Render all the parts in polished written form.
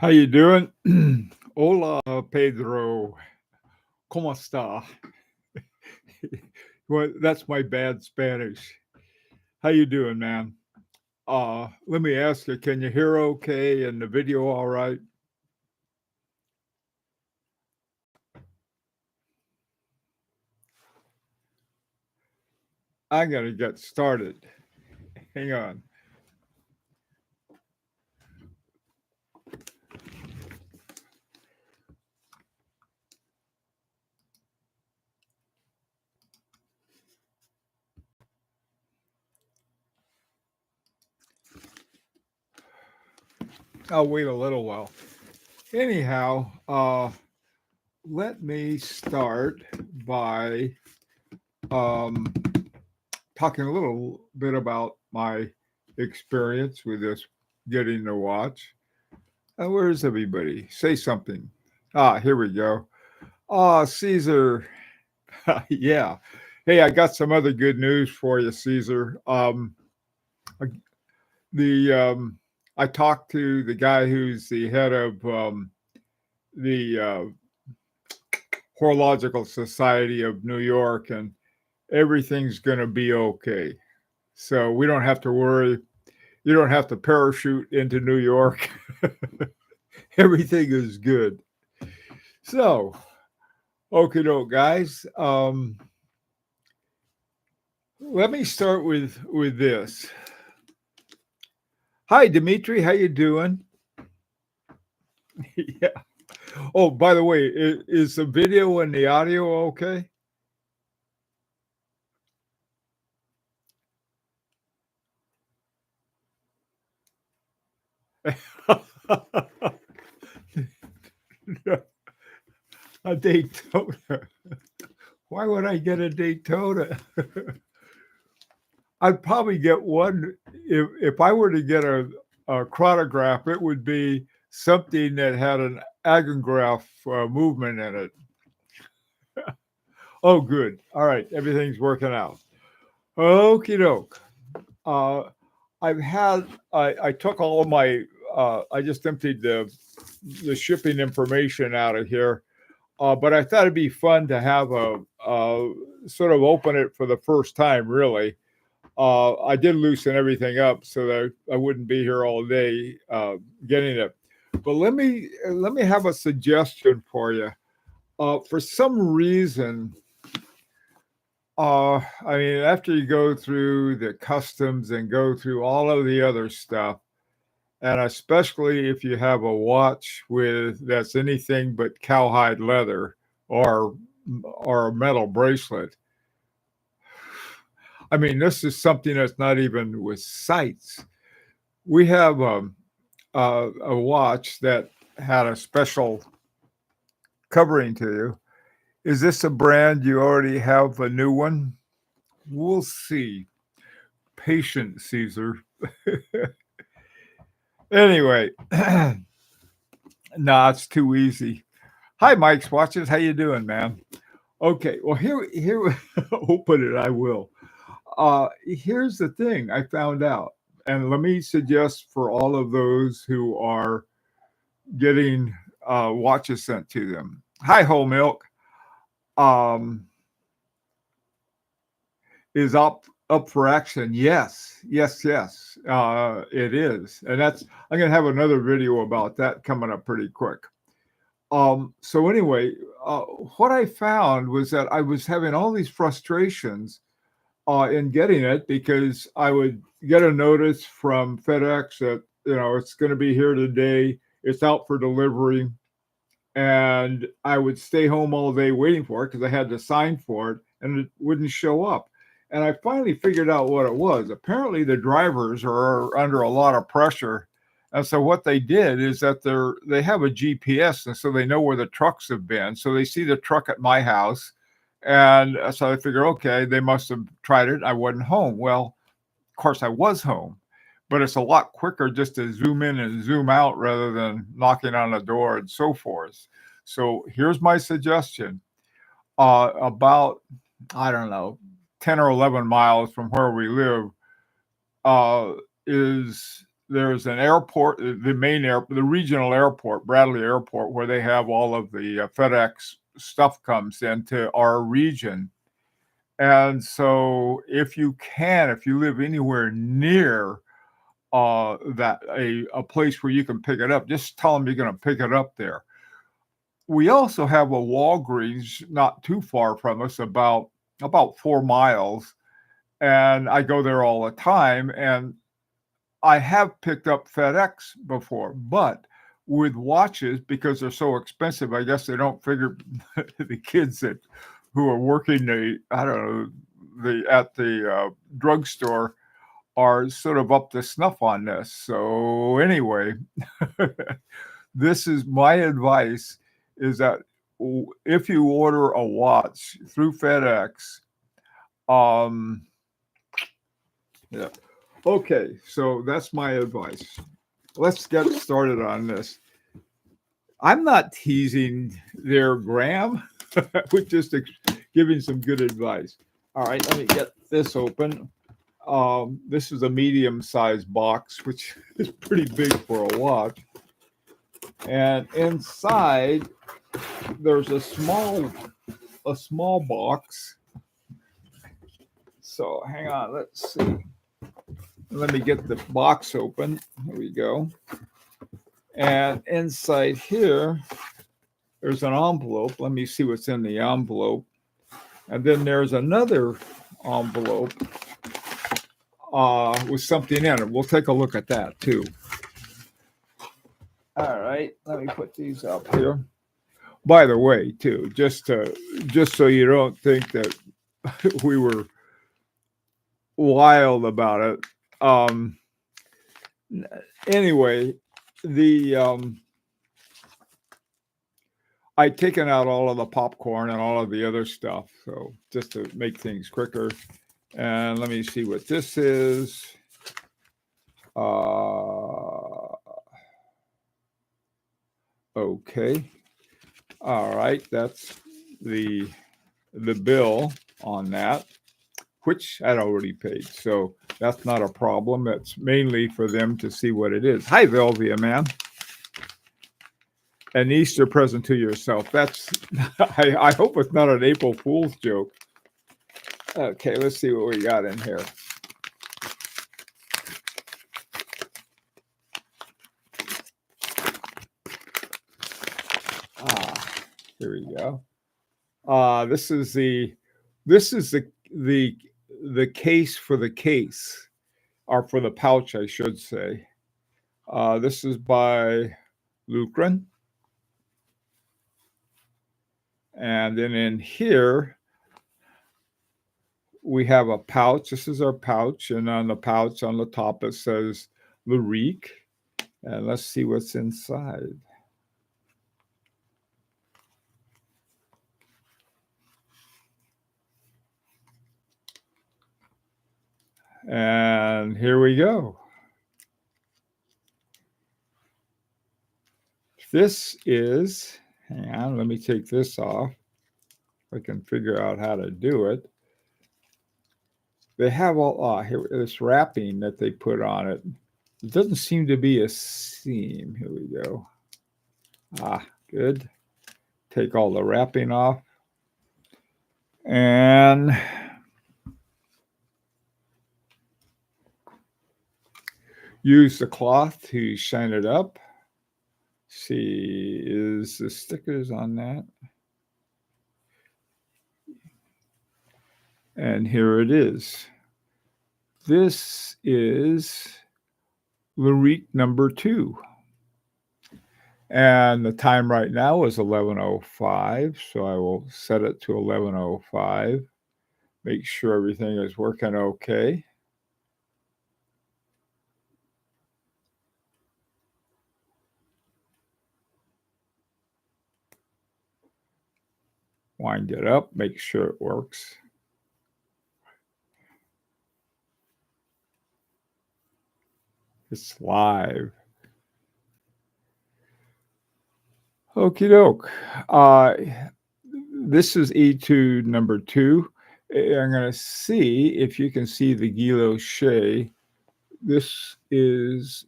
How you doing? Hola, Pedro. ¿Cómo está? Well, that's my bad Spanish. How you doing, man? Let me ask you, can you hear okay and the video all right? I gotta get started. Hang on. I'll wait a little while. Anyhow, let me start by um, talking a little bit about my experience with this getting the watch. Where's everybody? Say something. Here we go. Caesar. Yeah. Hey, I got some other good news for you, Caesar. The I talked to the guy who's the head of the Horological Society of New York, and everything's going to be okay. So we don't have to worry. You don't have to parachute into New York. Everything is good. So, okay, guys. Let me start with this. Hi, Dimitri. How you doing? Yeah. Oh, by the way, is the video and the audio okay? A Daytona. Why would I get a Daytona? I'd probably get one if I were to get a chronograph. It would be something that had an agograph movement in it. Oh, good. All right, everything's working out. Okie doke. Uh, I took all of my I just emptied the shipping information out of here, but I thought it'd be fun to have a sort of open it for the first time. Really, I did loosen everything up so that I wouldn't be here all day getting it. But let me have a suggestion for you. For some reason, I mean, after you go through the customs and go through all of the other stuff, and especially if you have a watch with that's anything but cowhide leather or or a metal bracelet. I mean, this is something that's not even with sights. We have a watch that had a special covering to you. Is this a brand you already have a new one? We'll see. Patient, Caesar. Anyway, nah, it's too easy. Hi, Mike's watches. How you doing, man? Okay, well here open it. I will. Here's the thing I found out, and let me suggest for all of those who are getting watches sent to them. Hi, whole milk. Um, is up for action? Yes, yes, yes. It is, and that's I'm gonna have another video about that coming up pretty quick. So anyway, what I found was that I was having all these frustrations in getting it because I would get a notice from FedEx that it's going to be here today. It's out for delivery, and I would stay home all day waiting for it because I had to sign for it, and it wouldn't show up. And I finally figured out what it was. Apparently, the drivers are under a lot of pressure, and so what they did is that they have a GPS, and so they know where the trucks have been. So they see the truck at my house, and so I figure, okay, they must have tried it. I wasn't home. Well, of course, I was home, but it's a lot quicker just to zoom in and zoom out rather than knocking on the door and so forth. So here's my suggestion. About, I don't know, 10 or 11 miles from where we live is there's an airport, the main airport, the regional airport, Bradley Airport, where they have all of the FedEx stuff comes into our region. And so if you live anywhere near that a place where you can pick it up, just tell them you're going to pick it up there. We also have a Walgreens not too far from us, about 4 miles, and I go there all the time. And I have picked up FedEx before, but with watches, because they're so expensive, I guess they don't figure the kids who are working at the drugstore are sort of up to snuff on this. So anyway, this is my advice: is that if you order a watch through FedEx, yeah. Okay, so that's my advice. Let's get started on this. I'm not teasing there, Graham. We're just giving some good advice. All right, let me get this open. This is a medium-sized box, which is pretty big for a watch. And inside, there's a small box. So hang on, let's see. Let me get the box open. Here we go. And inside here, there's an envelope. Let me see what's in the envelope. And then there's another envelope with something in it. We'll take a look at that too. All right, let me put these up here. By the way, too, just so you don't think that we were wild about it. Anyway, I'd taken out all of the popcorn and all of the other stuff, so just to make things quicker. And let me see what this is. Okay. All right, that's the bill on that, which I'd already paid. So that's not a problem. It's mainly for them to see what it is. Hi, Velvia, man. An Easter present to yourself. That's, I hope it's not an April Fool's joke. Okay, let's see what we got in here. Here we go. This is the case for the case, or for the pouch, I should say. This is by Lucran. And then in here, we have a pouch. This is our pouch. And on the pouch, on the top, it says Lurique. And let's see what's inside. And here we go. This is, hang on, let me take this off. I can figure out how to do it. They have all here, this wrapping that they put on it. It doesn't seem to be a seam. Here we go. Good. Take all the wrapping off. And use the cloth to shine it up. See, is the stickers on that? And here it is. This is Lurique number 2. And the time right now is 11:05, so I will set it to 11:05. Make sure everything is working okay. Wind it up, make sure it works. It's live. Okie doke. This is etude number 2. I'm going to see if you can see the guilloche this is,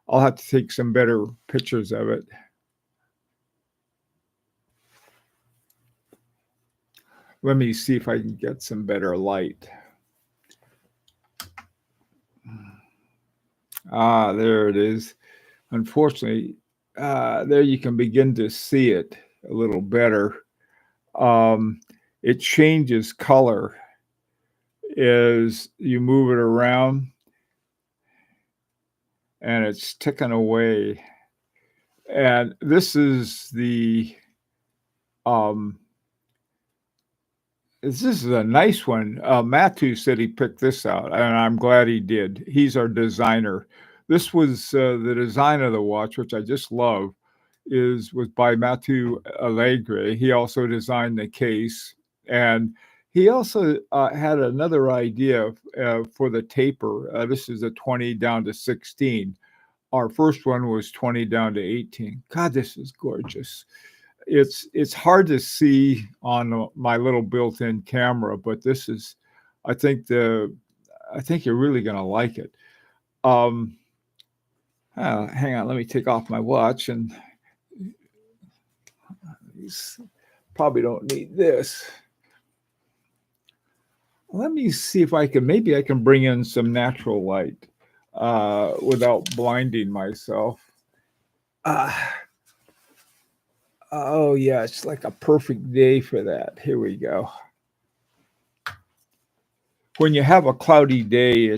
I'll have to take some better pictures of it. Let me see if I can get some better light. There it is. Unfortunately, there you can begin to see it a little better. It changes color as you move it around, and it's ticking away. And this is this is a nice one. Matthew said he picked this out, and I'm glad he did. He's our designer. This was the design of the watch, which I just love, was by Matthew Allegre. He also designed the case, and he also had another idea for the taper. This is a 20 down to 16. Our first one was 20 down to 18. God, this is gorgeous. It's hard to see on my little built-in camera, but this is, I think you're really gonna like it. Hang on, let me take off my watch, and probably don't need this. Let me see if maybe I can bring in some natural light without blinding myself. Oh yeah, it's like a perfect day for that. Here we go. When you have a cloudy day,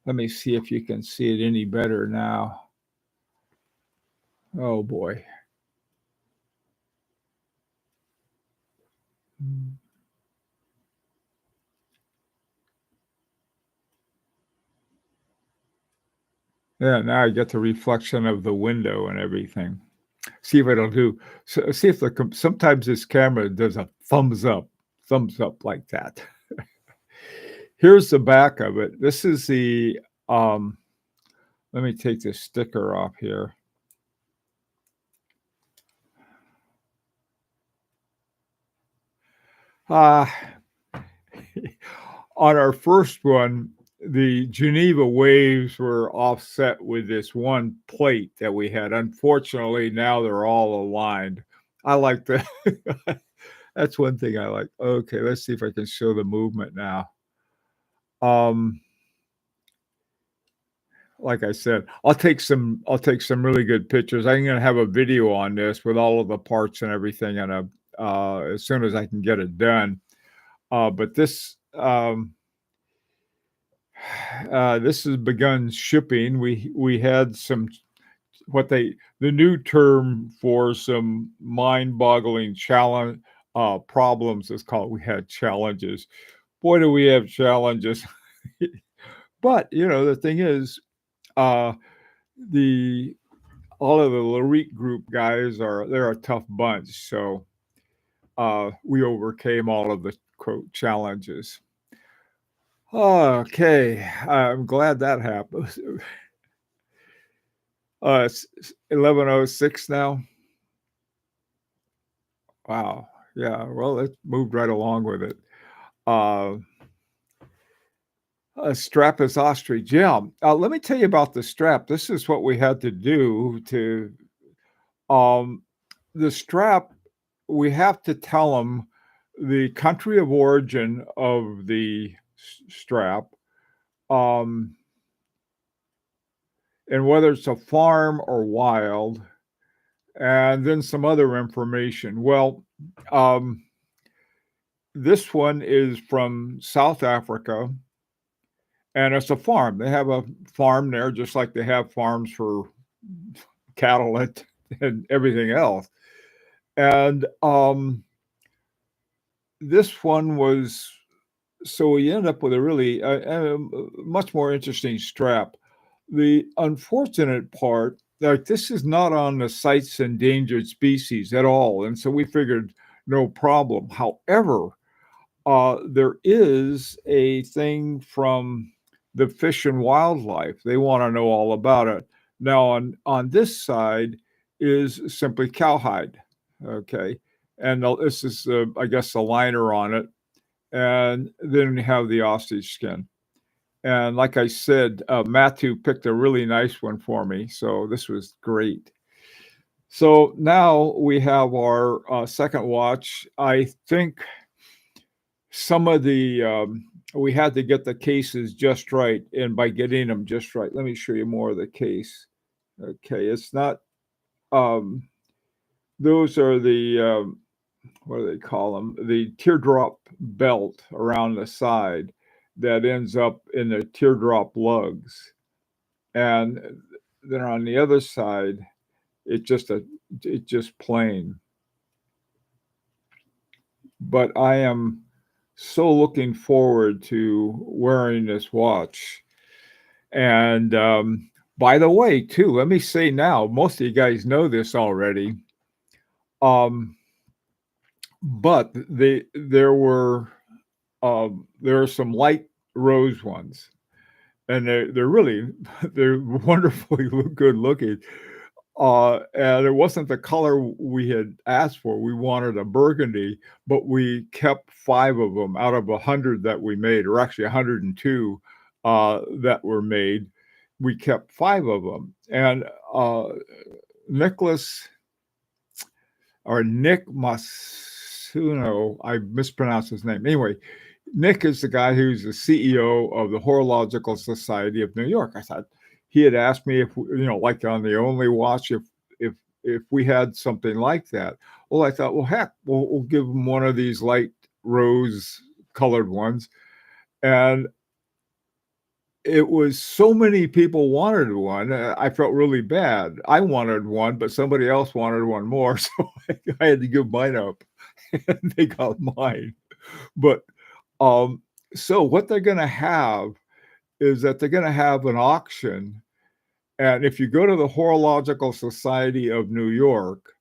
let me see if you can see it any better now. Oh boy. Yeah, now I get the reflection of the window and everything. See if it'll do. So, see if sometimes this camera does a thumbs up like that. Here's the back of it. This is let me take this sticker off here. On our first one, the Geneva waves were offset with this one plate that we had. Unfortunately, now they're all aligned. I like that. That's one thing I like. Okay, let's see if I can show the movement now. Like I said, I'll take some really good pictures. I'm going to have a video on this with all of the parts and everything, and as soon as I can get it done. But this this has begun shipping. We had the new term for some mind-boggling challenge problems is called. We had challenges. Boy, do we have challenges! But the thing is, all of the Larique group guys they're a tough bunch. So we overcame all of the quote challenges. Okay, I'm glad that happened. It's 11:06 now. Wow. Yeah. Well, it moved right along with it. Strap is ostrich. Yeah. Let me tell you about the strap. This is what we had to do to the strap. We have to tell them the country of origin of the strap, and whether it's a farm or wild, and then some other information. Well, this one is from South Africa, and it's a farm. They have a farm there, just like they have farms for cattle and everything else. And this one was, so we ended up with a really much more interesting strap. The unfortunate part, like this is not on the CITES endangered species at all. And so we figured no problem. However, there is a thing from the Fish and Wildlife. They want to know all about it. Now on this side is simply cowhide. Okay. And this is, I guess, the liner on it. And then you have the ostrich skin. And like I said, Matthew picked a really nice one for me. So this was great. So now we have our second watch. I think some of the we had to get the cases just right, and by getting them just right, let me show you more of the case. Okay, it's not. Um, those are the what do they call them? The teardrop belt around the side that ends up in the teardrop lugs, and then on the other side, it's just a it's just plain. But I am so looking forward to wearing this watch. And by the way, too, let me say now, most of you guys know this already. Um, but there are some light rose ones, and they're really they're wonderfully good looking. And it wasn't the color we had asked for. We wanted a burgundy, but we kept 5 of them out of 100 that we made, or actually 102 that were made. We kept 5 of them. And Nicholas or Nick Masuno, I mispronounced his name. Anyway, Nick is the guy who's the CEO of the Horological Society of New York. I thought he had asked me if, like on the Only Watch, if if we had something like that. Well, I thought, well, heck, we'll give him one of these light rose colored ones. And it was so many people wanted one. I felt really bad. I wanted one, but somebody else wanted one more. So I had to give mine up and they got mine. But so what they're going to have is that they're going to have an auction. And if you go to the Horological Society of New York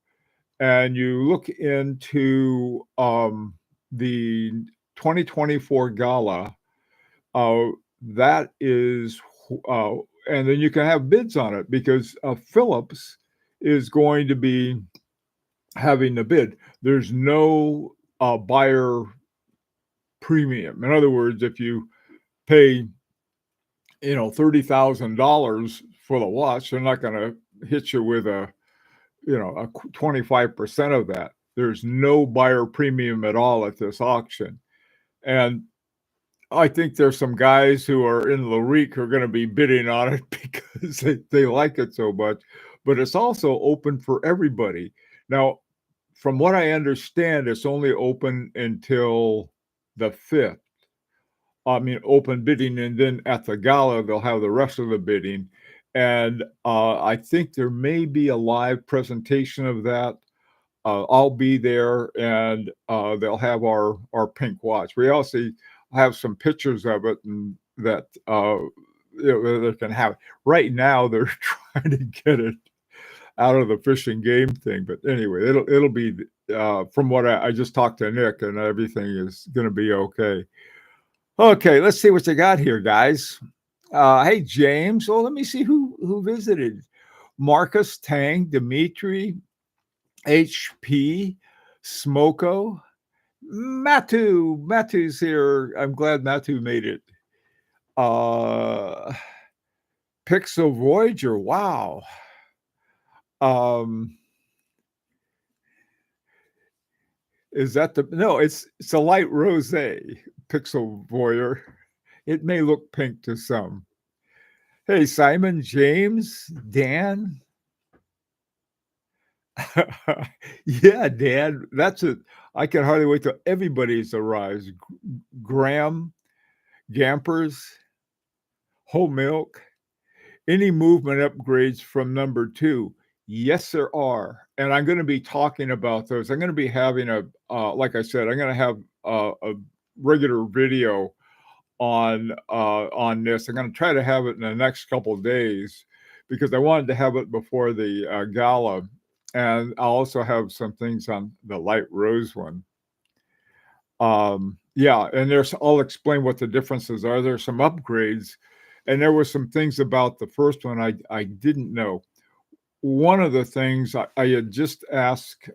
and you look into the 2024 gala, uh, that is, and then you can have bids on it because Phillips is going to be having the bid. There's no buyer premium. In other words, if you pay, $30,000 for the watch, they're not going to hit you with a 25% of that. There's no buyer premium at all at this auction. And I think there's some guys who are in Larique who are going to be bidding on it because they like it so much. But it's also open for everybody. Now, from what I understand, it's only open until the 5th. I mean, open bidding, and then at the gala, they'll have the rest of the bidding. And I think there may be a live presentation of that. I'll be there, and they'll have our pink watch. We also have some pictures of it, and that they can have. Right now, they're trying to get it out of the Fish and Game thing, but anyway, it'll be from what I just talked to Nick, and everything is going to be okay. Okay, let's see what you got here, guys. Hey, James. Well, let me see who visited. Marcus, Tang, Dimitri, HP, Smoko, Matu. Matu's here. I'm glad Matu made it. Uh, Pixel Voyager. Wow. Is that the no? It's a light rose Pixel Voyager. It may look pink to some. Hey, Simon, James, Dan. Yeah, Dan, that's it. I can hardly wait till everybody's arrives. Graham, Gampers, Whole Milk, any movement upgrades from number 2? Yes, there are. And I'm going to be talking about those. I'm going to be having like I said, I'm going to have a regular video on this. I'm going to try to have it in the next couple of days because I wanted to have it before the gala. And I'll also have some things on the light rose one. Yeah, and I'll explain what the differences are. There's some upgrades, and there were some things about the first one I didn't know. One of the things I had just asked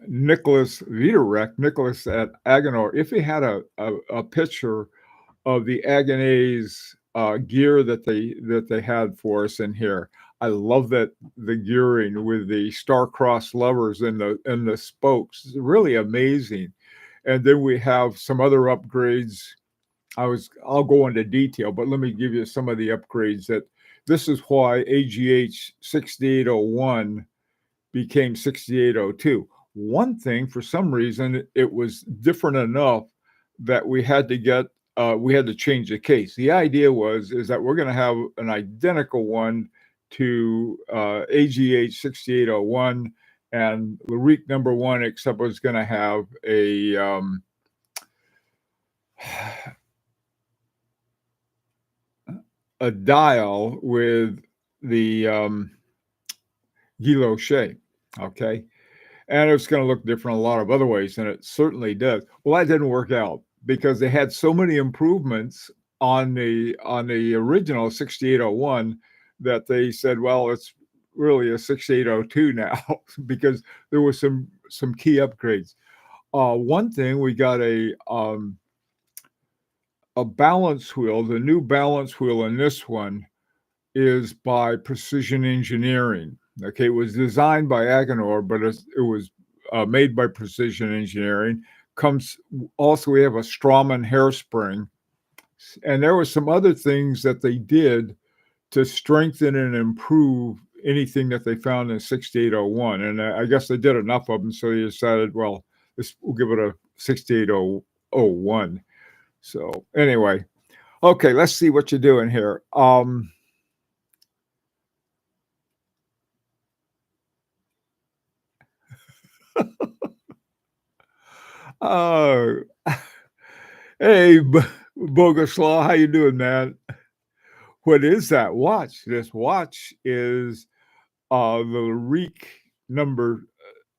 Nicholas Viderek, Nicholas at Agenor, if he had a picture of the Agonese gear that they had for us in here. I love that the gearing with the star-crossed levers and the spokes. It's really amazing. And then we have some other upgrades. I'll go into detail, but let me give you some of the upgrades that this is why AGH 6801 became 6802. One thing, for some reason, it was different enough that we had to change the case. The idea is that we're going to have an identical one to AGH 6801 and Larique number one, except it's going to have a dial with the Guilloche. Okay. And it's going to look different a lot of other ways, and it certainly does. Well, that didn't work out because they had so many improvements on the original 6801 that they said, well, it's really a 6802 now because there was some key upgrades. One thing, we got a balance wheel. The new balance wheel in this one is by Precision Engineering. Okay, it was designed by Agenor, but it was made by Precision Engineering. Comes also, we have a Strawman hairspring, and there were some other things that they did to strengthen and improve anything that they found in 6801. And I guess they did enough of them, so they decided, well, we'll give it a 6801. So anyway, okay, let's see what you're doing here. Uh, hey, Boguslaw, how you doing, man? What is that watch? This watch is the Reek number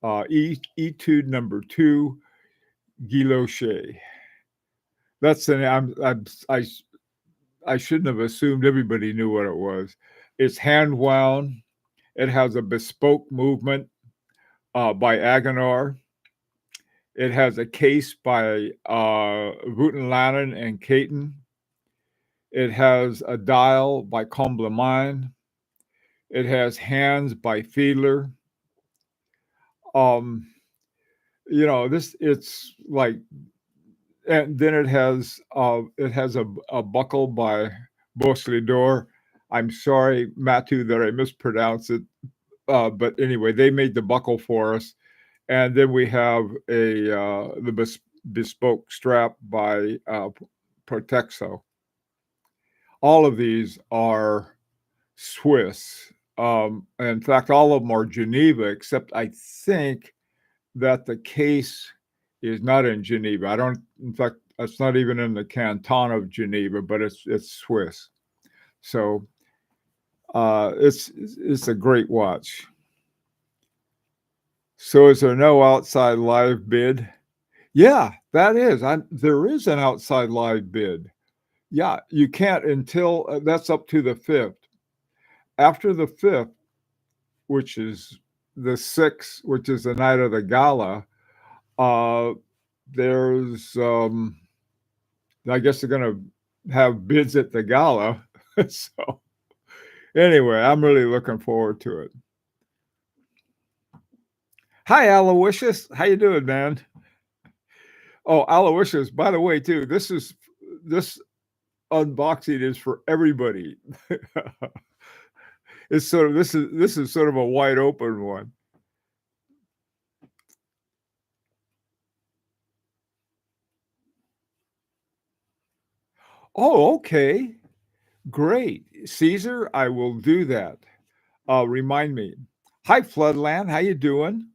Etude number 2 Guilloche. That's an I shouldn't have assumed everybody knew what it was. It's hand wound. It has a bespoke movement by Agenor. It has a case by Voutilanen and Caton. It has a dial by Comblamine. It has hands by Fiedler. Um, this it's like, and then it has a buckle by Boslidor. I'm sorry, Matu, that I mispronounced it, but anyway, they made the buckle for us, and then we have the bespoke strap by Protexo. All of these are Swiss. In fact, all of them are Geneva, except I think that the case is not in Geneva. I don't, in fact, it's not even in the canton of Geneva, but it's Swiss. So it's a great watch. So is there no outside live bid? Yeah, that is. There is an outside live bid. Yeah, you can't until that's up to the 5th. After the 5th, which is the 6th, which is the night of the gala, there's I guess they're going to have bids at the gala. So anyway, I'm really looking forward to it. Hi, Aloysius. How you doing, man? Oh, Aloysius, by the way, too, this unboxing is for everybody. It's sort of this is sort of a wide open one. Oh, okay. Great. Caesar, I will do that. Remind me. Hi, Floodland. How you doing?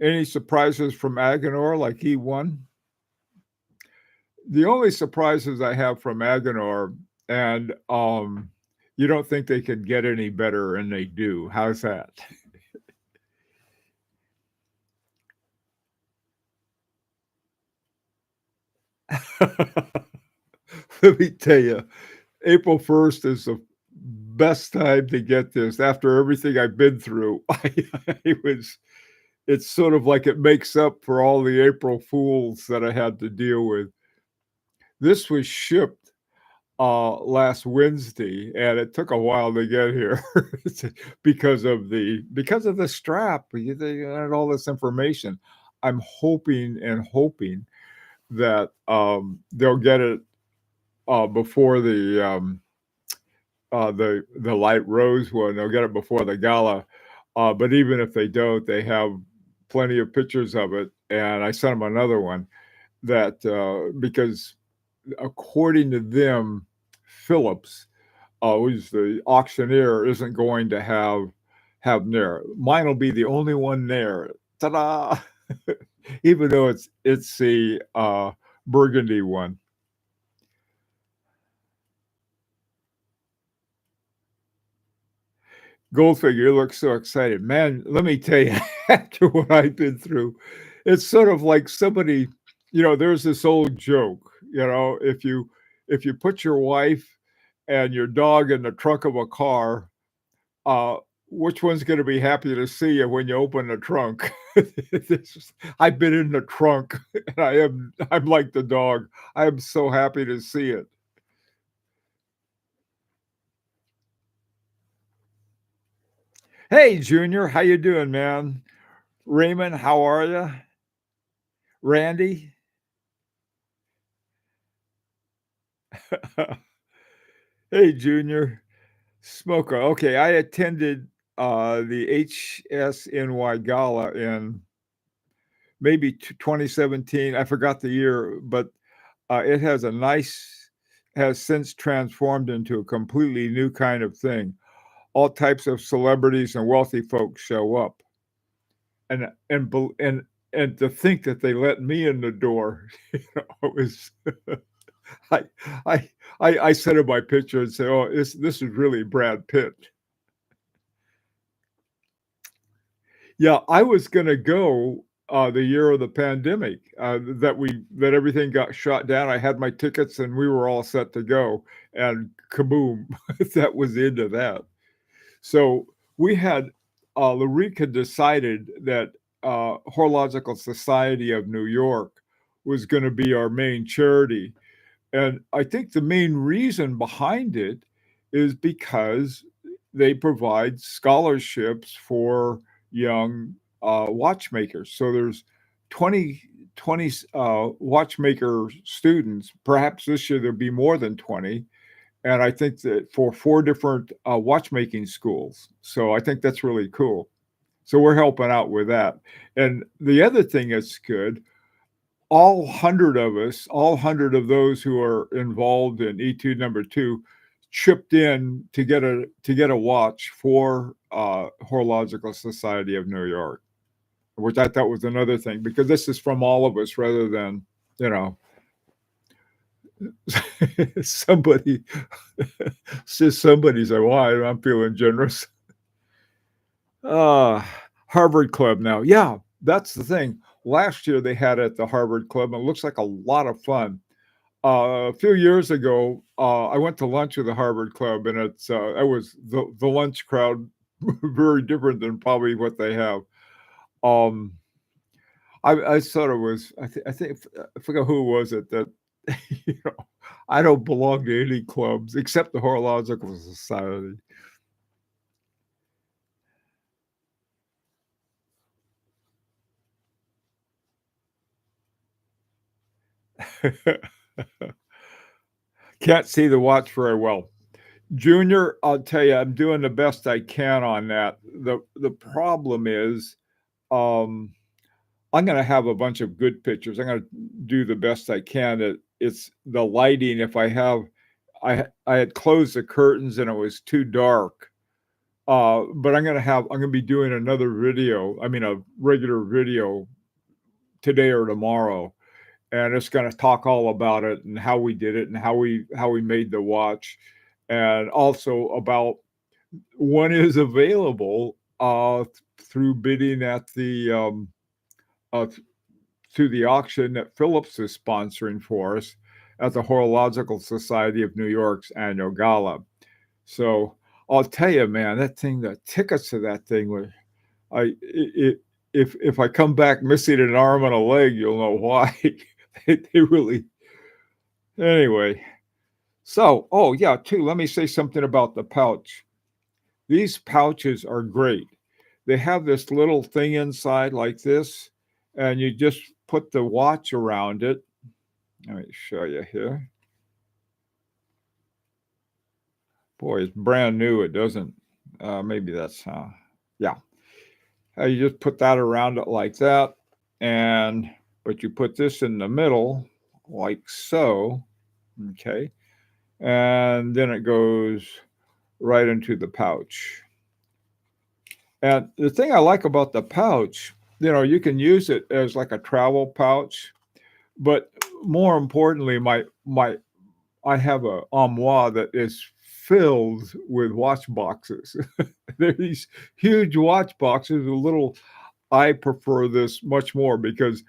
Any surprises from Agenor like he won? The only surprises I have from Agenor, and you don't think they could get any better, and they do. How's that? Let me tell you, April 1st is the best time to get this after everything I've been through. It's sort of like it makes up for all the April Fools that I had to deal with. This was shipped last Wednesday, and it took a while to get here because of the strap. They had all this information. I'm hoping and hoping that they'll get it before the light rose one. They'll get it before the gala. But even if they don't, they have plenty of pictures of it, and I sent them another one that because according to them, Phillips, who's the auctioneer, isn't going to have Nair. Mine will be the only one there. Ta-da! Even though it's the burgundy one. Goldfinger looks so excited. Man, let me tell you, after what I've been through, it's sort of like somebody, there's this old joke, if you put your wife and your dog in the trunk of a car, uh, which one's going to be happy to see you when you open the trunk? I've been in the trunk, and I'm like the dog. I am so happy to see it. Hey, Junior, how you doing, man? Raymond, how are you? Randy? Hey, Junior. Smoker. Okay, I attended the HSNY gala in maybe 2017. I forgot the year, but it has since transformed into a completely new kind of thing. All types of celebrities and wealthy folks show up, and and to think that they let me in the door, it was. I I sent him my picture and said, "Oh, this is really Brad Pitt." Yeah, I was gonna go the year of the pandemic that everything got shut down. I had my tickets and we were all set to go, and kaboom, that was the end of that. So we had Larique had decided that Horological Society of New York was going to be our main charity. And I think the main reason behind it is because they provide scholarships for young watchmakers. So there's 20 watchmaker students. Perhaps this year there'll be more than 20. And I think that for 4 different watchmaking schools. So I think that's really cool. So we're helping out with that. And the other thing that's good, all 100 of us, all 100 of those who are involved in E2 number 2 chipped in to get a watch for Horological Society of New York, which I thought was another thing, because this is from all of us rather than, somebody says somebody's like, well, I'm feeling generous. Harvard Club now. Yeah, that's the thing. Last year they had it at the Harvard Club, and it looks like a lot of fun. A few years ago, I went to lunch with the Harvard Club, and it was the lunch crowd very different than probably what they have. I sort of was. I think I forgot who was it that I don't belong to any clubs except the Horological Society. Can't see the watch very well. Junior, I'll tell you, I'm doing the best I can on that. The problem is, um, I'm going to have a bunch of good pictures. I'm going to do the best I can. It's the lighting. If I had closed the curtains and it was too dark. But I'm going to be doing another video. I mean, a regular video today or tomorrow, and it's going to talk all about it and how we did it and how we made the watch, and also about when is available through bidding at the uh, through the auction that Phillips is sponsoring for us at the Horological Society of New York's annual gala. So I'll tell you, man, that thing, the tickets to that thing were, it, if I come back missing an arm and a leg, you'll know why. They really, anyway. So, oh yeah, too, let me say something about the pouch. These pouches are great. They have this little thing inside like this, and you just put the watch around it. Let me show you here. Boy, it's brand new. It doesn't, maybe that's, yeah. You just put that around it like that, and but you put this in the middle like so, okay, and then it goes right into the pouch. And the thing I like about the pouch, you can use it as like a travel pouch, but more importantly, my I have a armoire that is filled with watch boxes. There are these huge watch boxes, a little. I prefer this much more because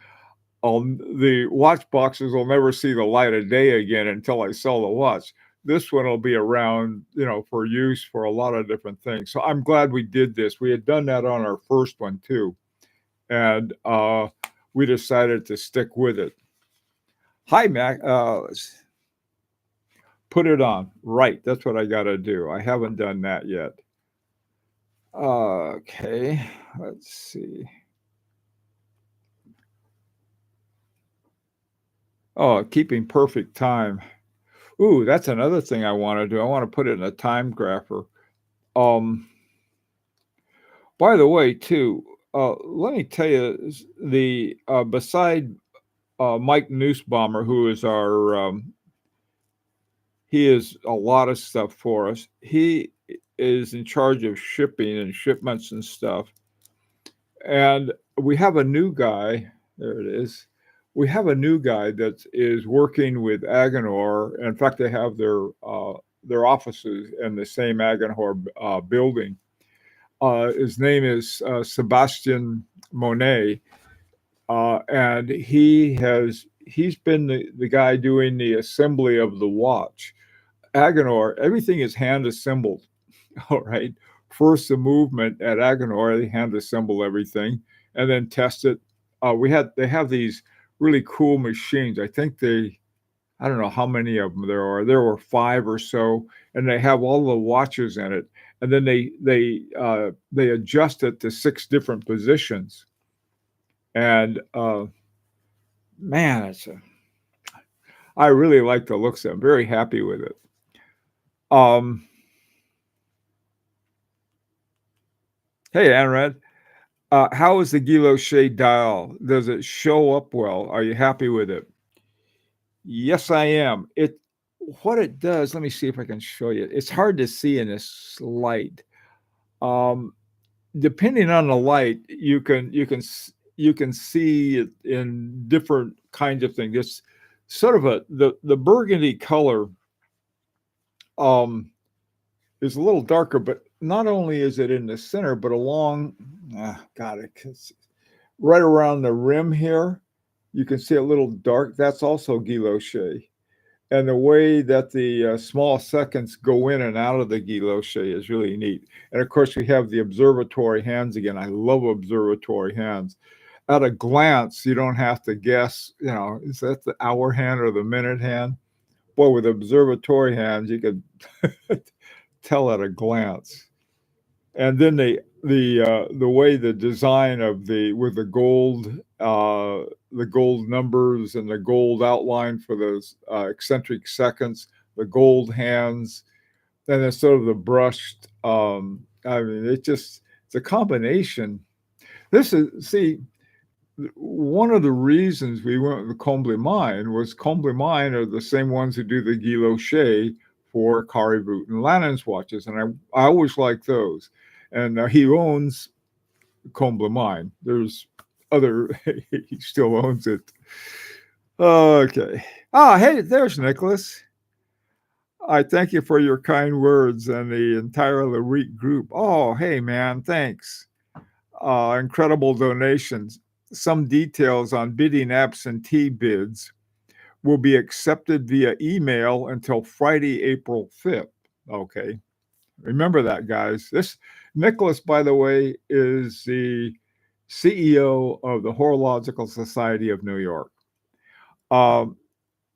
the watch boxes will never see the light of day again until I sell the watch. This one will be around, for use for a lot of different things. So I'm glad we did this. We had done that on our first one too, and we decided to stick with it. Hi, Mac. Put it on. Right. That's what I got to do. I haven't done that yet. Okay. Let's see. Oh, keeping perfect time. Ooh, that's another thing I want to do. I want to put it in a time grapher. Um, by the way, too, let me tell you the beside Mike Nussbaumer, who is our he is a lot of stuff for us. He is in charge of shipping and shipments and stuff. And we have a new guy. There it is. We have a new guy that is working with Aganor. In fact, they have their offices in the same Aganor building. His name is Sebastian Monet, and he's been the guy doing the assembly of the watch. Aganor, everything is hand assembled. All right. First, the movement at Aganor, they hand assemble everything and then test it. They have these really cool machines. I don't know how many of them there are. There were 5 or so, and they have all the watches in it. And then they adjust it to 6 different positions. And man, I really like the looks of it. I'm very happy with it. Hey, Anrad. How is the Guilloche dial? Does it show up well? Are you happy with it? Yes, I am. What it does, let me see if I can show you. It's hard to see in this light. Depending on the light, you can see it in different kinds of things. It's sort of the burgundy color is a little darker, but not only is it in the center, but along, it's right around the rim here, you can see a little dark. That's also Guilloche. And the way that the small seconds go in and out of the Guilloche is really neat. And of course, we have the observatory hands again. I love observatory hands. At a glance, you don't have to guess, is that the hour hand or the minute hand? Boy, with observatory hands, you could tell at a glance. And then the way the design of with the gold numbers and the gold outline for those eccentric seconds, the gold hands, and then sort of the brushed. I mean, it's a combination. One of the reasons we went with Comble Mine was Comble Mine are the same ones who do the Guilloche for Carré-Vout and Lannon's watches, and I always like those. And he owns Comble Mine. There's he still owns it. Okay. Hey, there's Nicholas. I thank you for your kind words and the entire LaRique group. Oh, hey, man, thanks. Incredible donations. Some details on bidding absentee bids will be accepted via email until Friday, April 5th. Okay. Remember that, guys. This Nicholas, by the way, is the CEO of the Horological Society of New York. Um,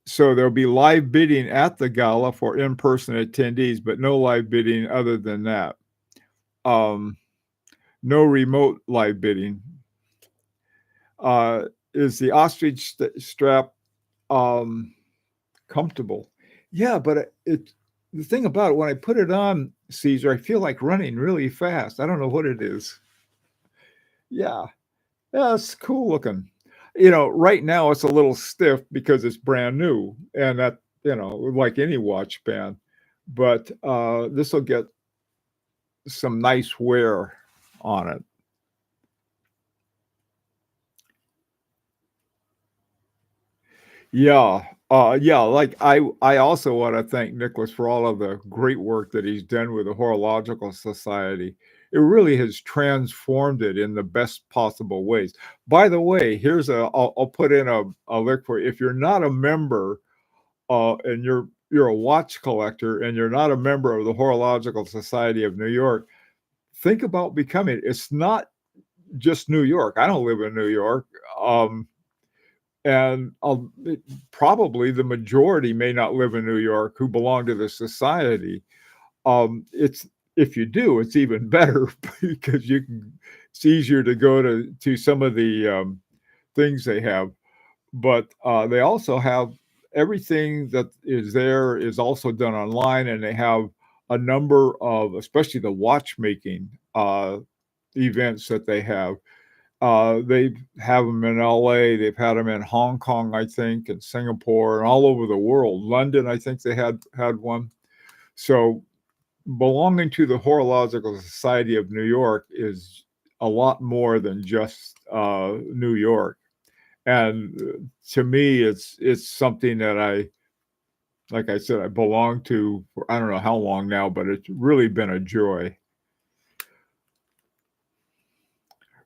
so there'll be live bidding at the gala for in-person attendees, but no live bidding other than that. No remote live bidding. Is the ostrich strap comfortable? Yeah, but the thing about it, when I put it on, Caesar, I feel like running really fast. I don't know what it is. Yeah, yeah, it's cool looking. Right now it's a little stiff because it's brand new, and that like any watch band. But this will get some nice wear on it. Yeah. Yeah, like I also want to thank Nicholas for all of the great work that he's done with the Horological Society. It really has transformed it in the best possible ways. By the way, I'll put in a link for you. If you're not a member, and you're a watch collector and you're not a member of the Horological Society of New York, think about becoming. It's not just New York. I don't live in New York. And probably the majority may not live in New York who belong to the society. It's If you do, it's even better because it's easier to go to some of the things they have. But they also have everything that is there is also done online, and they have a number of, especially the watchmaking events that they have. They have them in LA. They've had them in Hong Kong, I think, and Singapore, and all over the world. London, I think they had one. So belonging to the Horological Society of New York is a lot more than just New York. And to me, it's something that like I said, I belong to for I don't know how long now, but it's really been a joy.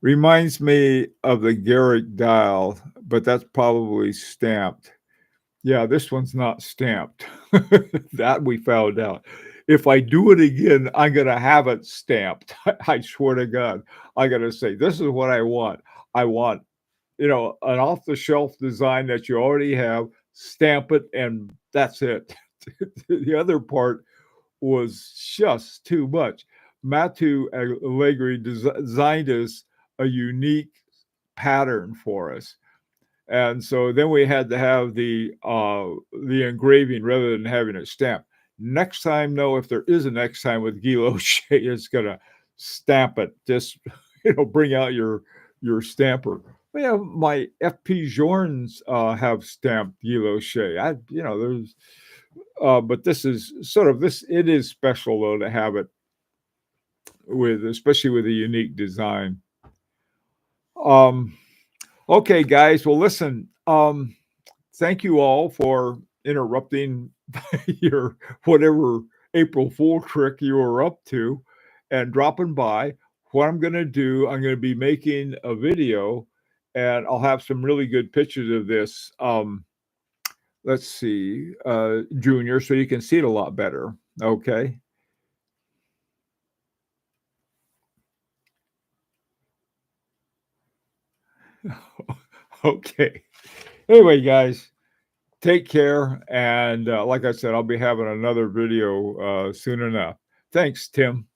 Reminds me of the Garrick dial, but that's probably stamped. Yeah, this one's not stamped. That we found out. If I do it again, I'm going to have it stamped. I swear to God. I got to say, this is what I want. I want, an off the shelf design that you already have, stamp it, and that's it. The other part was just too much. Matu Allegri designed us a unique pattern for us. And so then we had to have the engraving rather than having it stamped. Next time, though, if there is a next time with Guy Lochet, it's gonna stamp it. Just bring out your stamper. Yeah, my FP Journes have stamped Guy Lochet. There's, but this is sort of this. It is special though to have it especially with a unique design. Okay, guys. Well, listen. Thank you all for interrupting your whatever April Fool trick you were up to and dropping by. What I'm going to do, I'm going to be making a video, and I'll have some really good pictures of this. Let's see, Junior, so you can see it a lot better. Okay. Okay. Anyway, guys, take care. And like I said, I'll be having another video soon enough. Thanks, Tim.